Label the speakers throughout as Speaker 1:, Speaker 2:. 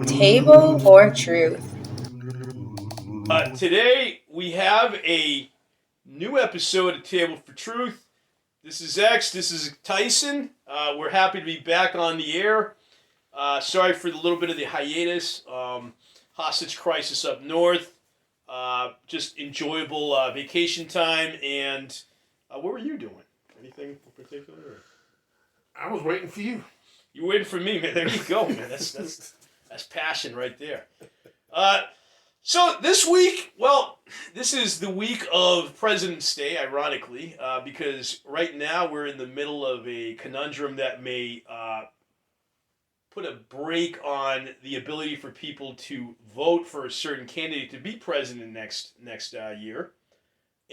Speaker 1: Table or truth?
Speaker 2: Today we have a new episode of Table for Truth. This is X. This is Tyson. We're happy to be back on the air. Sorry for the little bit of the hiatus. Hostage crisis up north. Just enjoyable vacation time. And what were you doing? Anything in particular?
Speaker 3: I was waiting for you.
Speaker 2: You waiting for me, man? There you go, man. That's passion right there. So this week, well, this is the week of President's Day, ironically, because right now we're in the middle of a conundrum that may put a brake on the ability for people to vote for a certain candidate to be president next year.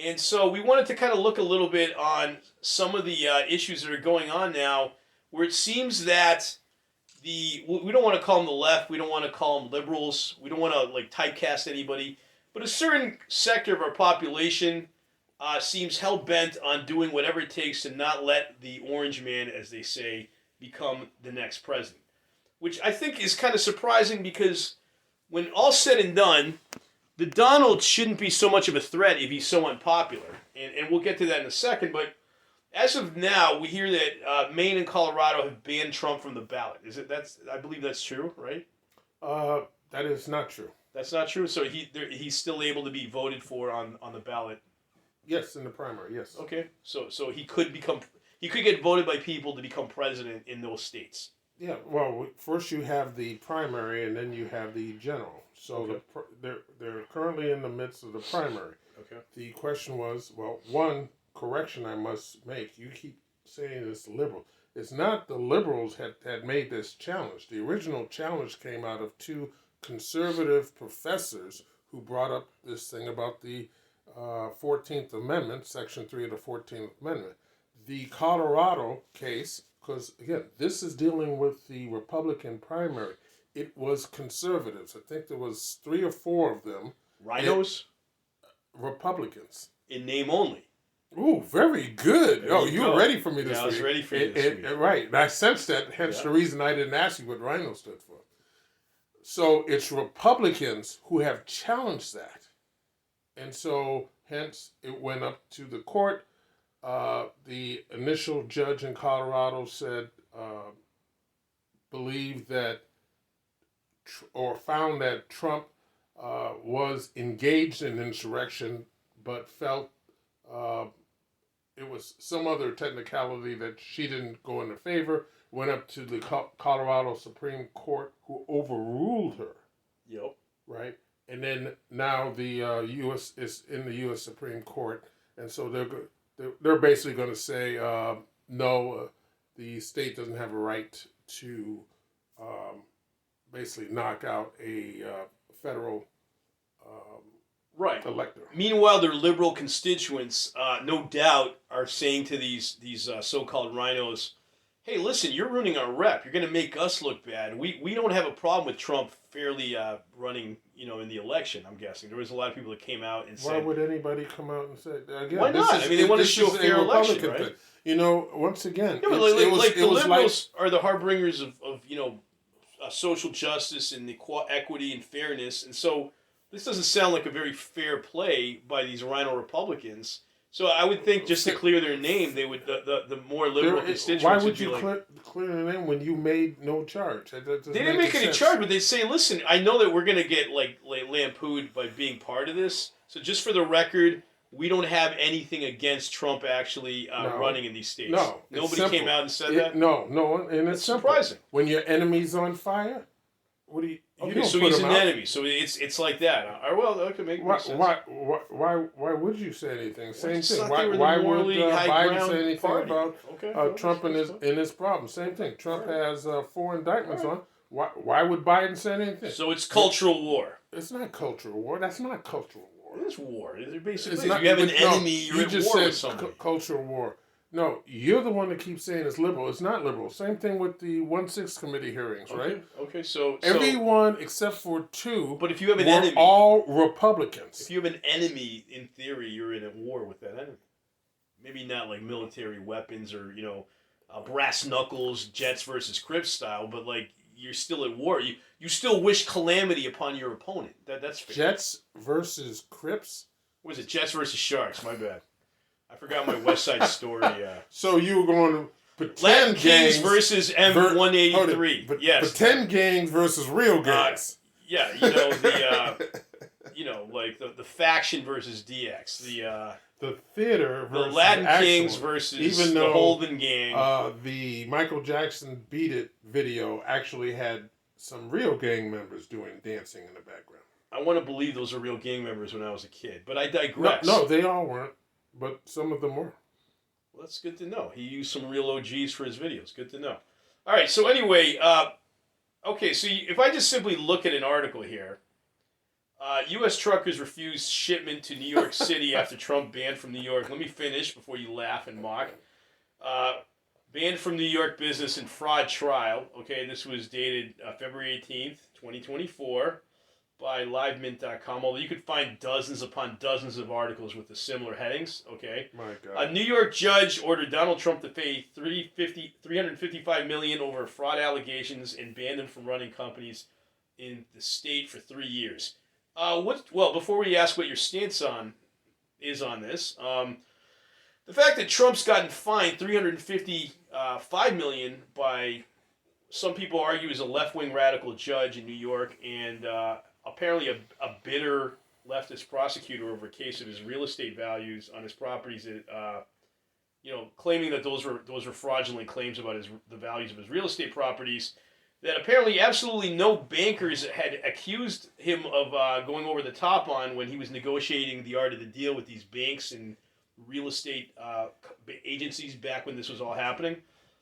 Speaker 2: And so we wanted to kind of look a little bit on some of the issues that are going on now, where it seems that we don't want to call them the left, we don't want to call them liberals, we don't want to like typecast anybody, but a certain sector of our population seems hell-bent on doing whatever it takes to not let the orange man, as they say, become the next president. Which I think is kind of surprising because when all's said and done, the Donald shouldn't be so much of a threat if he's so unpopular. And we'll get to that in a second, but as of now, we hear that Maine and Colorado have banned Trump from the ballot. I believe that's true, right?
Speaker 3: That is not true.
Speaker 2: That's not true. So he's still able to be voted for on the ballot.
Speaker 3: Yes, in the primary. Yes.
Speaker 2: Okay. So he could get voted by people to become president in those states.
Speaker 3: Yeah. Well, first you have the primary, and then you have the general. So
Speaker 2: okay.
Speaker 3: they're currently in the midst of the primary.
Speaker 2: Okay.
Speaker 3: The question was, well, one correction I must make. You keep saying it's liberal. It's not the liberals had made this challenge. The original challenge came out of two conservative professors who brought up this thing about the 14th Amendment, Section 3 of the 14th Amendment. The Colorado case, because, again, this is dealing with the Republican primary. It was conservatives. I think there was 3 or 4 of them.
Speaker 2: Rhinos?
Speaker 3: Republicans.
Speaker 2: In name only.
Speaker 3: Ooh, very good. You were ready for me this week.
Speaker 2: I was ready for you this week.
Speaker 3: Right. And I sensed that, hence the reason I didn't ask you what Rhino stood for. So it's Republicans who have challenged that. And so, hence, it went up to the court. The initial judge in Colorado said, believed that, or found that Trump was engaged in insurrection, but felt it was some other technicality that she didn't go into favor, went up to the Colorado Supreme Court, who overruled her.
Speaker 2: Yep.
Speaker 3: Right? And then now the U.S. is in the U.S. Supreme Court, and so they're basically going to say, no, the state doesn't have a right to basically knock out a federal
Speaker 2: right.
Speaker 3: elector.
Speaker 2: Meanwhile, their liberal constituents, no doubt, are saying to these so-called rhinos, hey, listen, you're ruining our rep. You're going to make us look bad. We don't have a problem with Trump fairly running, in the election, I'm guessing. There was a lot of people that came out and said...
Speaker 3: Why would anybody come out and say... Again,
Speaker 2: why not? They want to show a fair election, right?
Speaker 3: Thing. Once again...
Speaker 2: Yeah, the liberals are the harbingers of social justice and equity and fairness, and so... This doesn't sound like a very fair play by these rhino Republicans. So I would think just to clear their name, they would the more liberal constituents.
Speaker 3: Why would you clear their name when you made no charge?
Speaker 2: They didn't make any charge, but they say, "Listen, I know that we're going to get like lampooned by being part of this. So just for the record, we don't have anything against Trump actually running in these states."
Speaker 3: No,
Speaker 2: nobody came out and said that.
Speaker 3: No, and it's
Speaker 2: surprising.
Speaker 3: When your enemy's on fire, what do you?
Speaker 2: Okay, so he's an enemy. So it's like that. Well, okay, make sense.
Speaker 3: Why would you say anything? Same thing.
Speaker 2: Why would
Speaker 3: Biden say anything
Speaker 2: party
Speaker 3: about Trump and his problem? Same thing. Trump has 4 indictments on. Why would Biden say anything?
Speaker 2: So it's cultural war.
Speaker 3: It's not cultural war. That's not cultural war.
Speaker 2: It is war. Basically, if you have an enemy, you're at war with somebody.
Speaker 3: Cultural war. No, you're the one that keeps saying it's liberal. It's not liberal. Same thing with the 1-6 committee hearings, right?
Speaker 2: Okay, so
Speaker 3: everyone except for 2.
Speaker 2: But if you have an enemy,
Speaker 3: all Republicans.
Speaker 2: If you have an enemy, in theory, you're in a war with that enemy. Maybe not like military weapons or brass knuckles, Jets versus Crips style, but like you're still at war. You still wish calamity upon your opponent. That's fair.
Speaker 3: Jets versus Crips.
Speaker 2: What was it? Jets versus Sharks. My bad. I forgot my West Side Story.
Speaker 3: So you were going to pretend
Speaker 2: Latin Kings
Speaker 3: gangs
Speaker 2: versus M183. Yes.
Speaker 3: Pretend gangs versus real gangs.
Speaker 2: Yeah, you know the like the faction versus DX.
Speaker 3: The theater versus
Speaker 2: the Latin
Speaker 3: actual,
Speaker 2: Kings versus
Speaker 3: even though,
Speaker 2: the Holden Gang.
Speaker 3: The Michael Jackson "Beat It" video actually had some real gang members doing dancing in the background.
Speaker 2: I want to believe those are real gang members when I was a kid, but I digress.
Speaker 3: No, they all weren't, but some of them were.
Speaker 2: Well, that's good to know. He used some real OGs for his videos. Good to know. All right, so anyway, okay, so if I just simply look at an article here, U.S. truckers refuse shipment to New York City after Trump banned from New York. Let me finish before you laugh and mock. Banned from New York business and fraud trial. Okay, this was dated February 18th, 2024 by livemint.com, although you could find dozens upon dozens of articles with the similar headings. Okay.
Speaker 3: My God.
Speaker 2: A New York judge ordered Donald Trump to pay $355 million over fraud allegations and banned him from running companies in the state for 3 years. Well, before we ask what your stance is on this, the fact that Trump's gotten fined $355 million by some people argue is a left-wing radical judge in New York and apparently a bitter leftist prosecutor over a case of his real estate values on his properties that claiming that those were fraudulent claims about the values of his real estate properties that apparently absolutely no bankers had accused him of going over the top on when he was negotiating the art of the deal with these banks and real estate agencies back when this was all happening.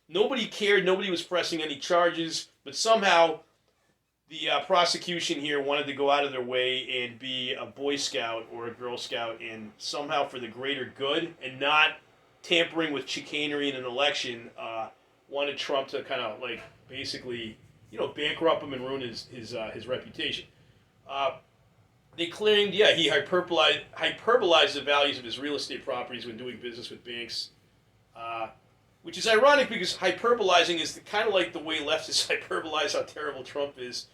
Speaker 2: Nobody cared. Nobody was pressing any charges, but somehow the prosecution here wanted to go out of their way and be a Boy Scout or a Girl Scout and somehow for the greater good and not tampering with chicanery in an election, wanted Trump to kind of like basically bankrupt him and ruin his reputation. They claimed, he hyperbolized the values of his real estate properties when doing business with banks, which is ironic because hyperbolizing is kind of like the way leftists hyperbolize how terrible Trump is,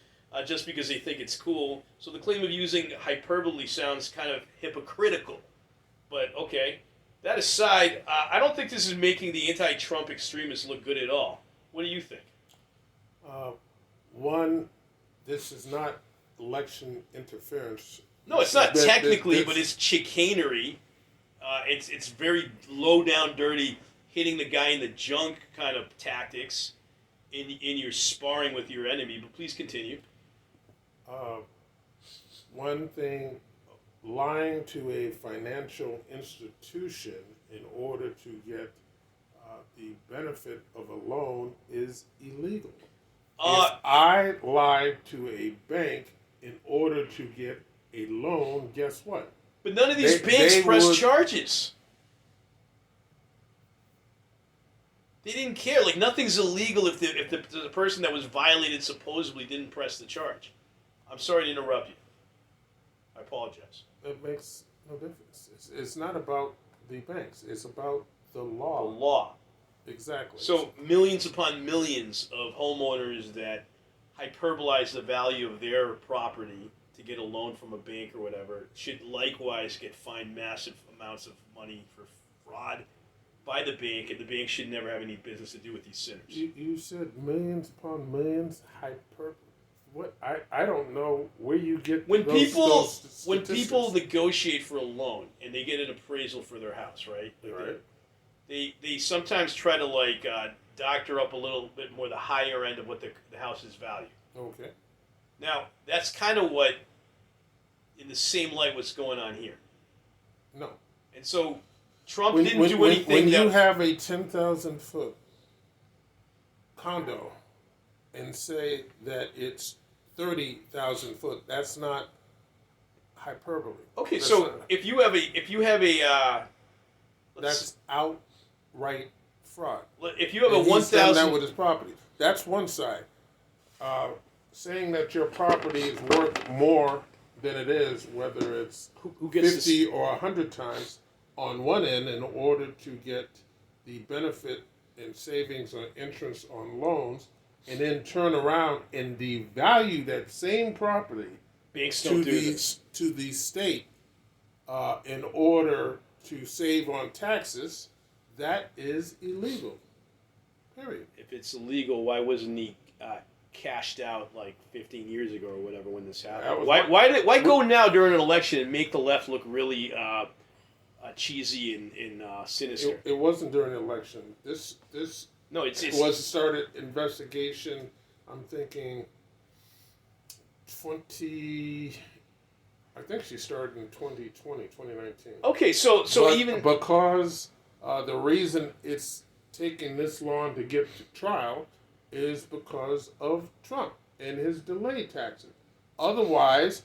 Speaker 2: just because they think it's cool. So the claim of using hyperbole sounds kind of hypocritical. But okay, that aside, I don't think this is making the anti-Trump extremists look good at all. What do you think?
Speaker 3: One, this is not election interference.
Speaker 2: No, it's not technically, but it's chicanery. It's very low down, dirty, hitting the guy in the junk kind of tactics in your sparring with your enemy. But please continue.
Speaker 3: One thing, lying to a financial institution in order to get the benefit of a loan is illegal. If I lied to a bank in order to get a loan, guess what?
Speaker 2: But none of these banks press charges. They didn't care. Like, nothing's illegal if the person that was violated supposedly didn't press the charge. I'm sorry to interrupt you. I apologize.
Speaker 3: It makes no difference. It's not about the banks. It's about the law.
Speaker 2: The law.
Speaker 3: Exactly.
Speaker 2: So millions upon millions of homeowners that hyperbolize the value of their property to get a loan from a bank or whatever should likewise get fined massive amounts of money for fraud by the bank, and the bank should never have any business to do with these sinners.
Speaker 3: You said millions upon millions hyperbole. What? I don't know where you get
Speaker 2: when
Speaker 3: those
Speaker 2: people negotiate for a loan and they get an appraisal for their house, right?
Speaker 3: Right.
Speaker 2: They sometimes try to doctor up a little bit more the higher end of what the house's value.
Speaker 3: Okay.
Speaker 2: Now that's kind of what, in the same light, what's going on here.
Speaker 3: No.
Speaker 2: And so Trump didn't do anything.
Speaker 3: When you have a 10,000 foot condo and say that it's 30,000 foot, that's not hyperbole.
Speaker 2: Okay,
Speaker 3: That's
Speaker 2: so
Speaker 3: not,
Speaker 2: if you have a
Speaker 3: that's outright fraud.
Speaker 2: If you have
Speaker 3: and
Speaker 2: a 1,000
Speaker 3: that with his property, that's one side. Saying that your property is worth more than it is, whether it's
Speaker 2: who gets
Speaker 3: 50 or 100 times on one end, in order to get the benefit and savings or interest on loans, and then turn around and devalue that same property
Speaker 2: Banks don't do this.
Speaker 3: to the state in order to save on taxes, that is illegal. Period.
Speaker 2: If it's illegal, why wasn't he cashed out like 15 years ago or whatever when this happened? Why go now during an election and make the left look really cheesy and sinister?
Speaker 3: It wasn't during the election. This
Speaker 2: No, it's
Speaker 3: was started investigation. I'm thinking 20. I think she started in 2020, 2019.
Speaker 2: okay. So
Speaker 3: But
Speaker 2: even
Speaker 3: because the reason it's taking this long to get to trial is because of Trump and his delay taxes. Otherwise,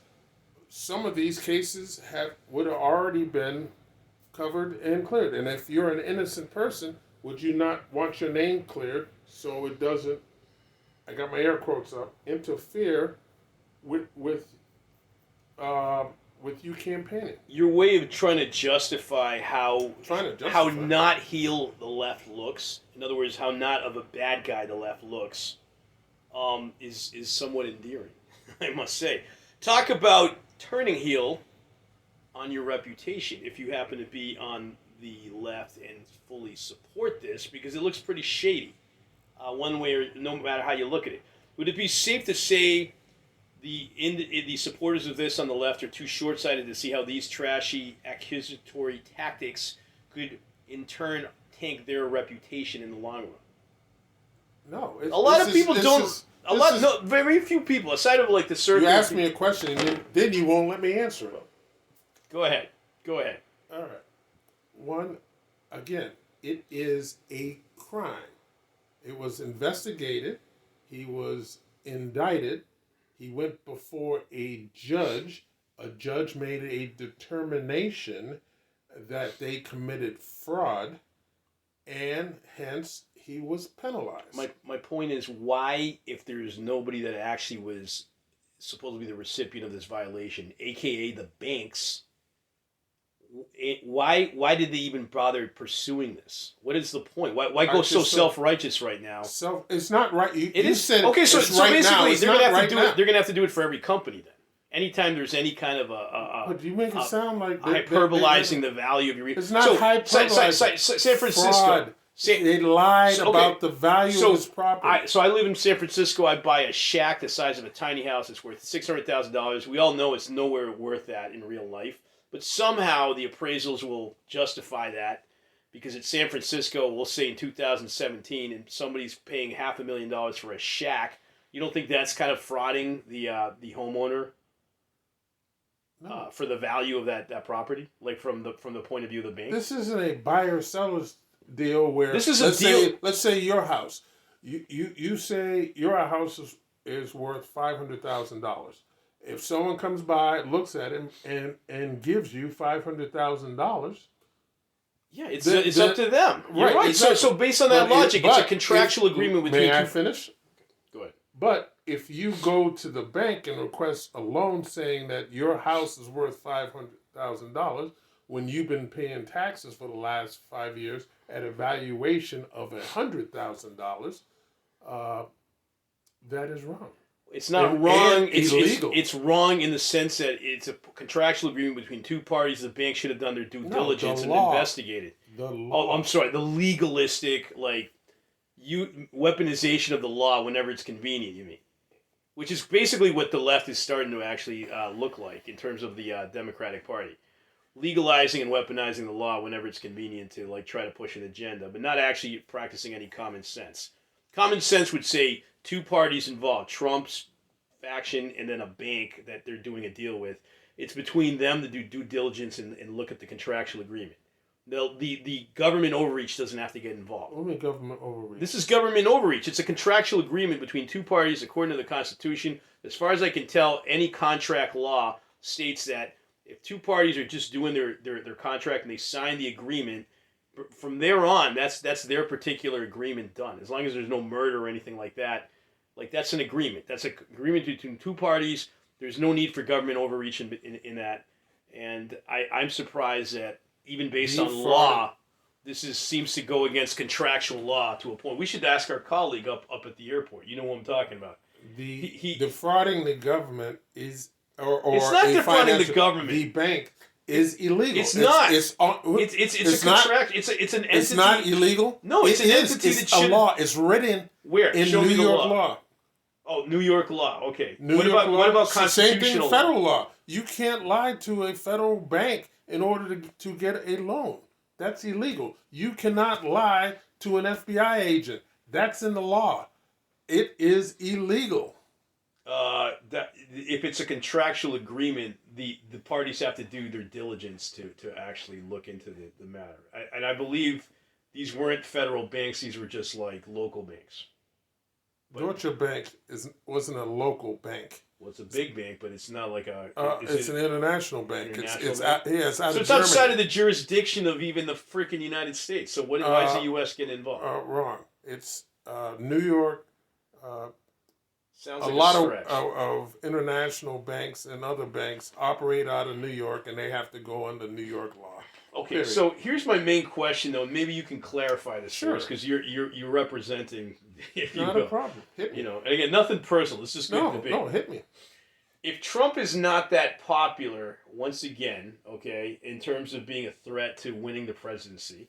Speaker 3: some of these cases would have already been covered and cleared. And if you're an innocent person, would you not want your name cleared so it doesn't, I got my air quotes up, interfere with you campaigning?
Speaker 2: your way of trying to justify how
Speaker 3: Justify.
Speaker 2: not heel the left looks, in other words, how not of a bad guy the left looks, is somewhat endearing, I must say. Talk about turning heel on your reputation if you happen to be on the left and fully support this, because it looks pretty shady, one way or no matter how you look at it. Would it be safe to say the supporters of this on the left are too short-sighted to see how these trashy accusatory tactics could in turn tank their reputation in the long run?
Speaker 3: No.
Speaker 2: A lot of people don't. Very few people, aside of like the circle.
Speaker 3: You asked me a question and then you won't let me answer it.
Speaker 2: Go ahead.
Speaker 3: All right. One, again, it is a crime. It was investigated. He was indicted. He went before a judge. A judge made a determination that they committed fraud, and hence he was penalized.
Speaker 2: My point is, why, if there's nobody that actually was supposed to be the recipient of this violation, aka the banks, why did they even bother pursuing this? What is the point? Why go so self-righteous right now?
Speaker 3: It's not right.
Speaker 2: It is
Speaker 3: said
Speaker 2: okay. So
Speaker 3: right
Speaker 2: basically, they're gonna have to do
Speaker 3: it.
Speaker 2: They're gonna have to do it for every company then. Anytime there's any kind of
Speaker 3: but you make it sound like
Speaker 2: hyperbolizing the value of your.
Speaker 3: It's not hyperbolizing.
Speaker 2: San Francisco.
Speaker 3: Fraud. They lied about the value of his property.
Speaker 2: So I live in San Francisco. I buy a shack the size of a tiny house. It's worth $600,000. We all know it's nowhere worth that in real life. But somehow the appraisals will justify that because it's San Francisco, we'll say in 2017, and somebody's paying $500,000 for a shack. You don't think that's kind of frauding the homeowner for the value of that property, like from the point of view of the bank?
Speaker 3: This isn't a buyer-seller's deal where
Speaker 2: this is a deal.
Speaker 3: Let's say your house. You say your house is worth $500,000. If someone comes by, looks at him, and gives you $500,000,
Speaker 2: yeah, it's up to them. You're right.
Speaker 3: Exactly.
Speaker 2: So based on that logic, it's a contractual agreement between.
Speaker 3: May I finish?
Speaker 2: Go ahead.
Speaker 3: But if you go to the bank and request a loan saying that your house is worth $500,000 when you've been paying taxes for the last 5 years at a valuation of $100,000, that is wrong.
Speaker 2: It's not wrong. It's
Speaker 3: illegal.
Speaker 2: It's wrong in the sense that it's a contractual agreement between two parties. The bank should have done their due diligence and investigated.
Speaker 3: The law.
Speaker 2: Oh, I'm sorry. The legalistic, weaponization of the law whenever it's convenient, you mean? Which is basically what the left is starting to actually look like in terms of the Democratic Party. Legalizing and weaponizing the law whenever it's convenient to try to push an agenda, but not actually practicing any common sense. Common sense would say two parties involved, Trump's faction and then a bank that they're doing a deal with. It's between them to do due diligence and look at the contractual agreement. The government overreach doesn't have to get involved.
Speaker 3: What do you mean government overreach?
Speaker 2: This is government overreach. It's a contractual agreement between two parties according to the Constitution. As far as I can tell, any contract law states that if two parties are just doing their contract and they sign the agreement, from there on, that's their particular agreement done. As long as there's no murder or anything like that, that's an agreement. That's an agreement between two parties. There's no need for government overreach in that. And I'm surprised that even based on law, seems to go against contractual law to a point. We should ask our colleague up at the airport. You know what I'm talking about.
Speaker 3: The defrauding the government is, or
Speaker 2: it's not defrauding the government.
Speaker 3: The bank is illegal.
Speaker 2: It's not.
Speaker 3: It's
Speaker 2: a contract. It's an entity.
Speaker 3: It's not illegal.
Speaker 2: No, it's an entity
Speaker 3: it's
Speaker 2: that should.
Speaker 3: A law. It's written
Speaker 2: where
Speaker 3: in
Speaker 2: Show
Speaker 3: New
Speaker 2: me the
Speaker 3: York
Speaker 2: law.
Speaker 3: law.
Speaker 2: Oh, New York law. Okay.
Speaker 3: What
Speaker 2: about constitutional
Speaker 3: same thing?
Speaker 2: law?
Speaker 3: Federal law. You can't lie to a federal bank in order to get a loan. That's illegal. You cannot lie to an FBI agent. That's in the law. It is illegal.
Speaker 2: That if it's a contractual agreement, the parties have to do their diligence to actually look into the matter. And I believe these weren't federal banks; these were just like local banks.
Speaker 3: Deutsche Bank wasn't a local bank.
Speaker 2: Well, it's a big bank, but it's not like a.
Speaker 3: It's an international bank. It's out
Speaker 2: so it's
Speaker 3: of
Speaker 2: outside
Speaker 3: Germany.
Speaker 2: of the jurisdiction of even the freaking United States. So why is the U.S. getting involved?
Speaker 3: Wrong. It's New York.
Speaker 2: Sounds like
Speaker 3: a lot
Speaker 2: stretch.
Speaker 3: of international banks and other banks operate out of New York, and they have to go under New York law.
Speaker 2: Okay,
Speaker 3: Period.
Speaker 2: so here's my main question, though. Maybe you can clarify this for us, because you're representing. If you
Speaker 3: Not
Speaker 2: will.
Speaker 3: a problem. Hit me.
Speaker 2: You know, and again, nothing personal. This is good debate.
Speaker 3: No, hit me.
Speaker 2: If Trump is not that popular, once again, okay, in terms of being a threat to winning the presidency,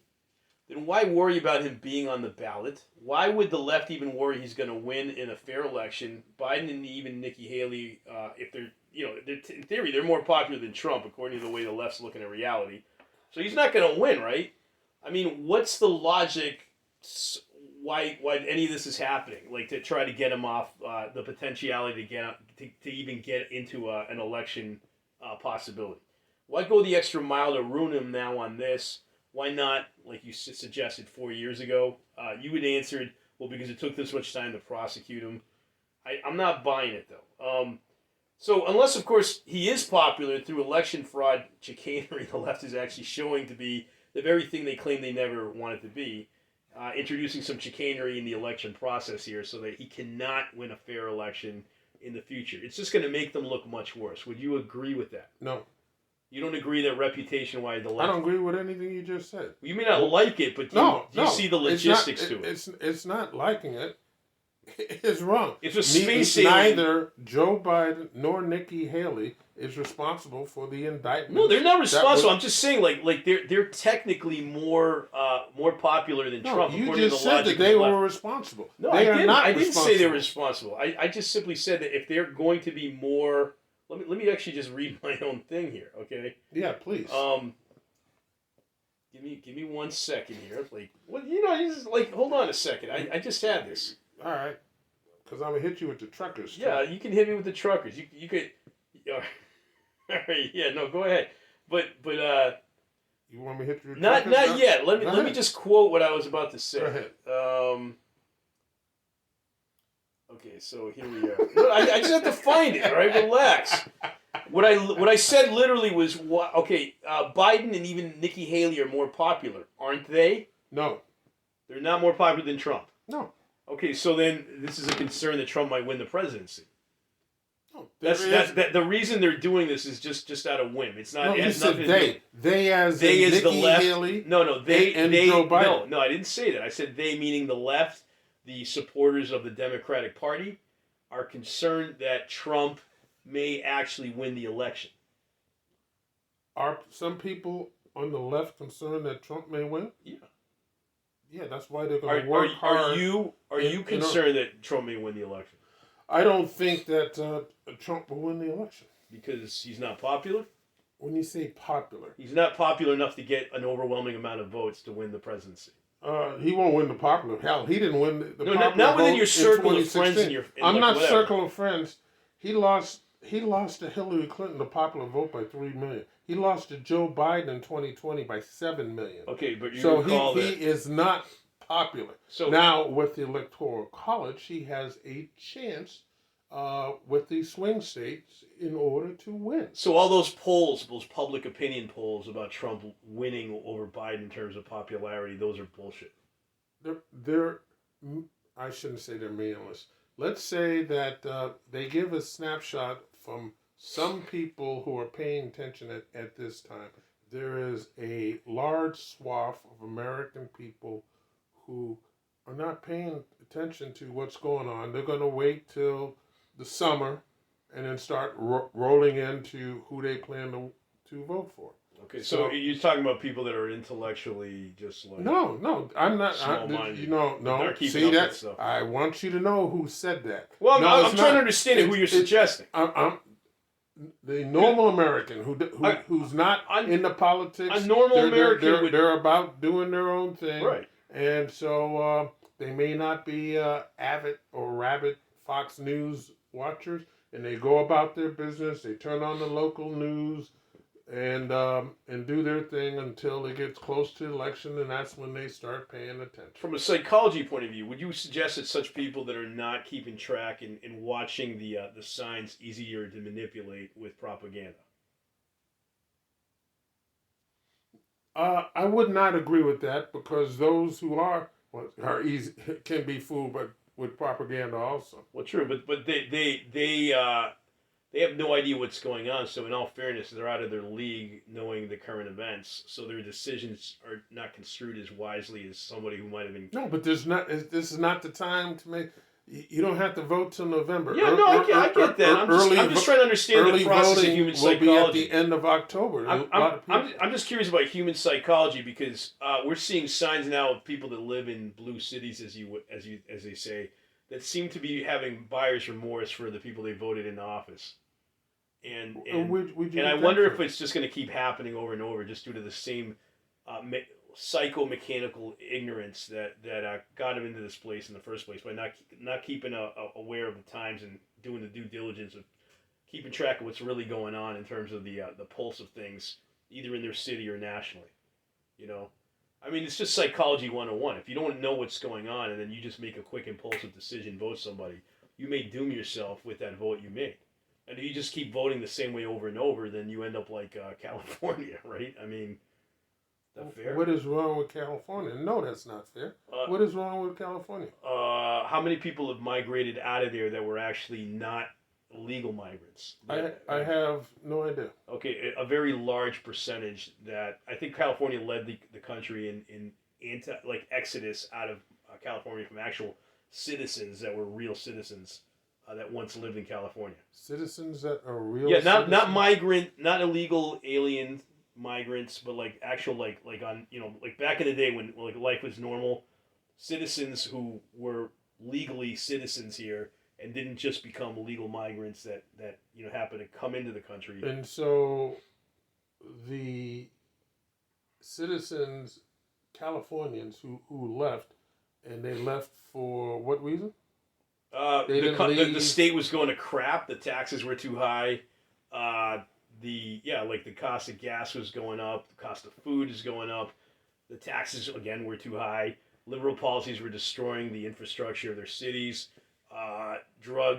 Speaker 2: then why worry about him being on the ballot? Why would the left even worry he's going to win in a fair election? Biden and even Nikki Haley, if they're, in theory, they're more popular than Trump, according to the way the left's looking at reality. So he's not going to win, right? I mean, what's the logic? Why any of this is happening? Like to try to get him off the potentiality to even get into an election possibility. Why go the extra mile to ruin him now on this? Why not, like you suggested 4 years ago? You would answered, well, because it took this much time to prosecute him. I'm not buying it, though. So unless, of course, he is popular through election fraud chicanery, the left is actually showing to be the very thing they claim they never wanted to be, introducing some chicanery in the election process here so that he cannot win a fair election in the future. It's just going to make them look much worse. Would you agree with that?
Speaker 3: No.
Speaker 2: You don't agree that reputation-wise the left...
Speaker 3: I don't agree with anything you just said.
Speaker 2: You may not like it, but do you see the logistics to it?
Speaker 3: It's not liking it. It's wrong.
Speaker 2: It's a space alien.
Speaker 3: Neither Joe Biden nor Nikki Haley is responsible for the indictment.
Speaker 2: No, they're not responsible. I'm just saying, like they're technically more popular than Trump.
Speaker 3: You just said that they were responsible.
Speaker 2: No, I didn't say they were responsible. I just simply said that if they're going to be more... Let me actually just read my own thing here, okay?
Speaker 3: Yeah, please.
Speaker 2: Give me 1 second here. Like, well, you just like hold on a second. I just had this.
Speaker 3: All right, because I'm gonna hit you with the truckers. Too.
Speaker 2: Yeah, you can hit me with the truckers. You could. All right, yeah, no, go ahead. But
Speaker 3: you want me to hit you? With
Speaker 2: not
Speaker 3: truckers?
Speaker 2: yet. Let me just quote what I was about to say.
Speaker 3: Go ahead.
Speaker 2: Okay, so here we are. No, I just have to find it. All right, relax. What I said literally was Biden and even Nikki Haley are more popular, aren't they?
Speaker 3: No.
Speaker 2: They're not more popular than Trump.
Speaker 3: No.
Speaker 2: Okay, so then this is a concern that Trump might win the presidency.
Speaker 3: No.
Speaker 2: The reason they're doing this is just out of whim. It's not.
Speaker 3: No,
Speaker 2: it
Speaker 3: you
Speaker 2: has
Speaker 3: said
Speaker 2: nothing
Speaker 3: they.
Speaker 2: To do.
Speaker 3: They as
Speaker 2: the
Speaker 3: Nikki
Speaker 2: left.
Speaker 3: Haley.
Speaker 2: No, they
Speaker 3: and
Speaker 2: they.
Speaker 3: Joe Biden.
Speaker 2: No, I didn't say that. I said they, meaning the left, the supporters of the Democratic Party, are concerned that Trump may actually win the election.
Speaker 3: Are some people on the left concerned that Trump may win?
Speaker 2: Yeah.
Speaker 3: Yeah, that's why they're going to work hard.
Speaker 2: Are you concerned that Trump may win the election?
Speaker 3: I don't think that Trump will win the election.
Speaker 2: Because he's not popular?
Speaker 3: When you say popular.
Speaker 2: He's not popular enough to get an overwhelming amount of votes to win the presidency.
Speaker 3: He won't win the popular. Hell, he didn't win the popular vote.
Speaker 2: Not within your circle of friends.
Speaker 3: I'm not circle of friends. He lost to Hillary Clinton the popular vote by 3 million. He lost to Joe Biden in 2020 by 7 million.
Speaker 2: Okay, but you
Speaker 3: so
Speaker 2: recall
Speaker 3: he is not popular.
Speaker 2: So
Speaker 3: now with the Electoral College, he has a chance with the swing states in order to win.
Speaker 2: So all those polls, those public opinion polls about Trump winning over Biden in terms of popularity, those are bullshit.
Speaker 3: They're I shouldn't say they're meaningless. Let's say that they give a snapshot from some people who are paying attention at this time. there is a large swath of American people who are not paying attention to what's going on. They're going to wait till the summer and then start rolling into who they plan to vote for.
Speaker 2: Okay, so you're talking about people that are intellectually just like
Speaker 3: no, I'm not.
Speaker 2: small-minded.
Speaker 3: You know,
Speaker 2: They're
Speaker 3: no.
Speaker 2: keeping
Speaker 3: See
Speaker 2: up with
Speaker 3: that?
Speaker 2: stuff.
Speaker 3: I want you to know who said that.
Speaker 2: Well,
Speaker 3: No,
Speaker 2: I'm
Speaker 3: it's
Speaker 2: trying
Speaker 3: not.
Speaker 2: to understand who you're suggesting.
Speaker 3: I'm the normal American who's not in the politics.
Speaker 2: A normal American
Speaker 3: they're about doing their own thing,
Speaker 2: right?
Speaker 3: And so they may not be avid or rabid Fox News watchers, and they go about their business. They turn on the local news and do their thing until it gets close to election, and that's when they start paying attention.
Speaker 2: From a psychology point of view, would you suggest that such people that are not keeping track and watching the signs easier to manipulate with propaganda?
Speaker 3: I would not agree with that because those who are easy can be fooled, but with propaganda also.
Speaker 2: Well, true, but they have no idea what's going on. So in all fairness, they're out of their league knowing the current events. So their decisions are not construed as wisely as somebody who might have been.
Speaker 3: No, but this is not the time to make. You don't have to vote till November.
Speaker 2: Yeah, no, I get that. I'm just trying to understand the process of human psychology.
Speaker 3: Will be at the end of October.
Speaker 2: I'm just curious about human psychology because we're seeing signs now of people that live in blue cities, as they say, that seem to be having buyer's remorse for the people they voted into office. And I wonder if it's just going to keep happening over and over just due to the same psychomechanical ignorance that got him into this place in the first place by not keeping aware of the times and doing the due diligence of keeping track of what's really going on in terms of the pulse of things, either in their city or nationally. You know, I mean, it's just psychology 101. If you don't know what's going on and then you just make a quick impulsive decision, vote somebody, you may doom yourself with that vote you made. And if you just keep voting the same way over and over, then you end up like California, right? I mean, that fair?
Speaker 3: What is wrong with California? No, that's not fair. What is wrong with California?
Speaker 2: How many people have migrated out of there that were actually not legal migrants?
Speaker 3: I have no idea.
Speaker 2: Okay, a very large percentage that I think California led the country in exodus out of California from actual citizens that were real citizens that once lived in California.
Speaker 3: Citizens that are real.
Speaker 2: Yeah, not migrant, not illegal alien migrants, but like actual like on like back in the day when like life was normal, citizens who were legally citizens here and didn't just become legal migrants that happened to come into the country.
Speaker 3: And so the citizens, Californians who left, and they left for what reason?
Speaker 2: The state was going to crap. The taxes were too high. The cost of gas was going up. The cost of food is going up. The taxes again were too high. Liberal policies were destroying the infrastructure of their cities. Drugs.